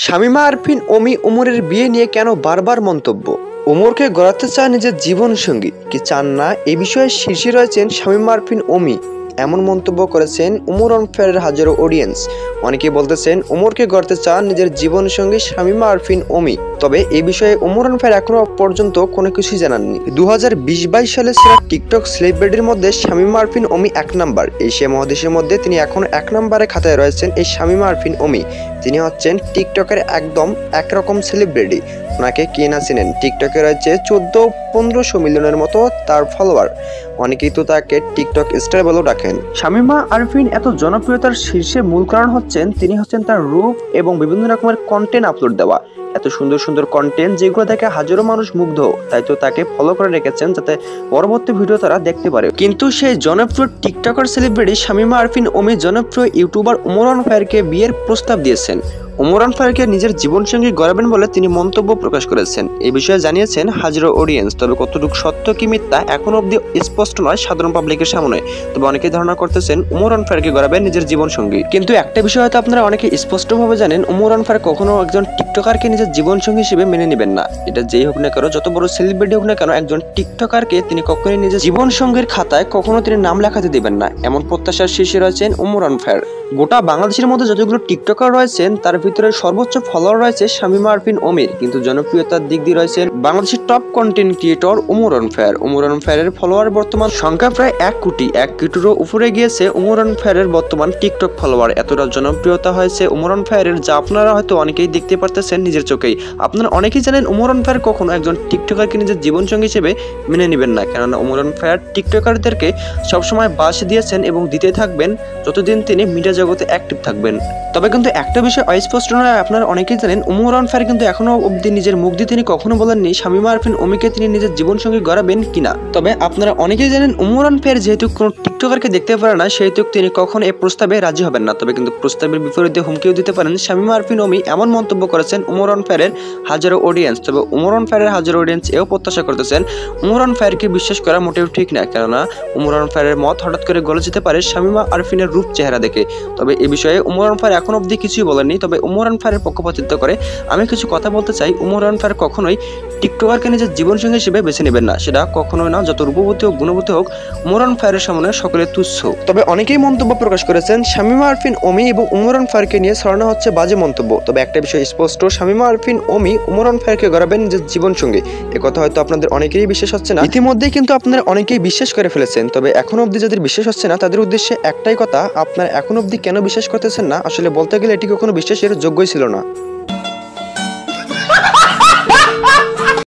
শামীমা আরফিন অমি উমরের বিয়ে নিয়ে কেন বারবার মন্তব্য? উমরকে গড়াতে চান নিজের জীবনসঙ্গী কি চান না, এ বিষয়ে শীর্ষে রয়েছেন শামীমা আরফিন অমি। এমন মন্তব্য করেছেন উমর অন ফেয়ারের হাজারো অডিয়েন্স। অনেকেই বলতেছেন উমরকে গড়তে চান নিজের জীবনসঙ্গী শামীমা আরফিন অমি। তবে এই বিষয়ে উমর অন ফেয়ার এখনো পর্যন্ত কোনো কিছুই জানাননি। 2020-22 সালে সেরা টিকটক সেলিব্রিটির মধ্যে শামীমা আরফিন অমি এক নাম্বার। এশিয়া মহাদেশের মধ্যে তিনি এখন এক নম্বরে খাতায় রয়েছেন এই শামীমা আরফিন অমি। তিনি হচ্ছেন টিকটকের একদম একরকম সেলিব্রিটি। ওনাকে কে না চেনেন, টিকটকে রয়েছে 14-1500 মিলিয়নের মতো তার ফলোয়ার। অনেকেই তো তাকে টিকটক স্টার বলেও ডাকেন। শামীমা আরফিন এত জনপ্রিয়তার শীর্ষে মূল কারণ তিনি হচ্ছেন তার রূপ এবং বিভিন্ন রকমের কন্টেন্ট আপলোড দেওয়া। এত সুন্দর সুন্দর কন্টেন্ট যেগুলো দেখে হাজারো মানুষ মুগ্ধ, তাই তো তাকে ফলো করে রেখেছেন যাতে পরবর্তী ভিডিও তারা দেখতে পারে। কিন্তু সেই জনপ্রিয় টিকটকার সেলিব্রিটি শামীমা আরফিন অমি জনপ্রিয় ইউটিউবার উমর অন ফায়ারকে বিয়ের প্রস্তাব দিয়েছেন। উমর অন ফায়ারকে নিজের জীবনসঙ্গী গড়াবেন বলে তিনি মন্তব্য প্রকাশ করেছেন। এই বিষয়ে জানিয়েছেন হাজারো অডিয়েন্স। তবে কতটুকু সত্য কি মিথ্যা এখনো অব্দি স্পষ্ট নয় সাধারণ পাবলিকের সামনে। তবে অনেকেই ধারণা করতেছেন উমর অন ফায়ারকে গড়াবেন নিজের জীবনসঙ্গী। কিন্তু একটা বিষয় হয়তো আপনারা অনেকে স্পষ্টভাবে জানেন, উমর অন ফায়ার কখনো একজন টিকটকারকে নিজের জীবনসঙ্গী হিসেবে মেনে নেবেন না। এটা যেই হোক না কেন, যত বড় সেলিব্রিটি হোক না কেন, একজন টিকটকারকে তিনি কখনোই নিজের জীবনসঙ্গীর খাতায় কখনো তিনি নাম লেখাতে দিবেন না, এমন প্রত্যাশার শীর্ষে রয়েছেন উমর অন ফায়ার। গোটা বাংলাদেশের মধ্যে যতগুলো টিকটকার রয়েছেন তার ভিতরে সর্বোচ্চ ফলোয়ার রয়েছে শামীমা আরফিন অমির, কিন্তু জনপ্রিয়তার দিক দিয়ে রয়েছেন বাংলাদেশের top content creator Umar on fire. Umar on ফায়ারের ফলোয়ার বর্তমান সংখ্যা প্রায় 1 কোটিরও উপরে গিয়েছে উমর অন ফায়ারের বর্তমান টিকটক ফলোয়ার। এতটা জনপ্রিয়তা হয়েছে উমর অন ফায়ারের, যা আপনারা হয়তো অনেকেই দেখতে পারতেছেন নিজের চোখেই। আপনারা অনেকেই জানেন উমর অন ফায়ার কখনো একজন টিকটকারকে নিজের জীবনসঙ্গী হিসেবে মেনে নেবেন না, কেননা উমর অন ফায়ার টিকটকারদেরকে সবসময় বাস দিয়েছেন এবং দিতে থাকবেন যতদিন তিনি মিডিয়া জগতে অ্যাক্টিভ থাকবেন। তবে কিন্তু একটা বিষয় অস্পষ্ট নয়, আপনারা অনেকেই জানেন উমর অন ফায়ার কিন্তু এখনো অবধি নিজের মুখ দিয়ে তিনি কখনো বলেননি শামীমা আরফিন অমিকে তিনি নিজের জীবনসঙ্গী গড়াবেন কিনা। তবে আপনারা অনেকেই জানেন উমর অন ফায়ার যেহেতু কোনো টিকটকারকে দেখতে পারে না, সেহেতু তিনি কখনো এই প্রস্তাবে রাজি হবেন না। তবে কিন্তু প্রস্তাবের বিপরীতে হুমকিও দিতে পারেন শামীমা আরফিন অমি, এমন মন্তব্য করেছেন উমর অন ফায়ারের হাজারো অডিয়েন্স। তবে উমর অন ফায়ারের হাজারো অডিয়েন্স এও প্রত্যাশা করতেছেন উমর অন ফায়ারকে বিশ্বাস করা মোটেও ঠিক না, কেননা উমর অন ফায়ারের মত হঠাৎ করে গলে যেতে পারে শামীমা আরফিনের রূপ চেহারা দেখে। তবে এ বিষয়ে উমর অন ফায়ার এখন অবধি কিছুই বলেননি। তবে উমর অন ফায়ারের পক্ষপাতিত্ব করে আমি কিছু কথা বলতে চাই। উমর অন ফায়ার কখনোই টিকটকারকে নিজের জীবনসঙ্গী হিসেবে বেছে নেবেন না, সেটা কখনোই না। যত রূপবতী হোক গুণবতী হোক, উমর অন ফায়ারের সামনে সকলে তুচ্ছ। তবে অনেকেই মন্তব্য প্রকাশ করেছেন শামীমা আরফিন অমি এবং উমর অন ফায়ারকে নিয়ে ছড়ানো হচ্ছে বাজে মন্তব্য। তবে একটা বিষয় স্পষ্ট, শামীমা আরফিন অমি উমর অন ফায়ারকে গড়াবেন নিজের জীবনসঙ্গী। কথা হয়তো আপনাদের অনেকেরই বিশ্বাস হচ্ছে না, ইতিমধ্যেই কিন্তু আপনারা অনেকেই বিশ্বাস করে ফেলেছেন। তবে এখন অবধি যাদের বিশ্বাস হচ্ছে না তাদের উদ্দেশ্যে একটাই কথা, আপনারা এখন অবধি কেন বিশ্বাস করতেছেন না? আসলে বলতে গেলে এটি কখনো বিশ্বাসের যোগ্যই ছিল না।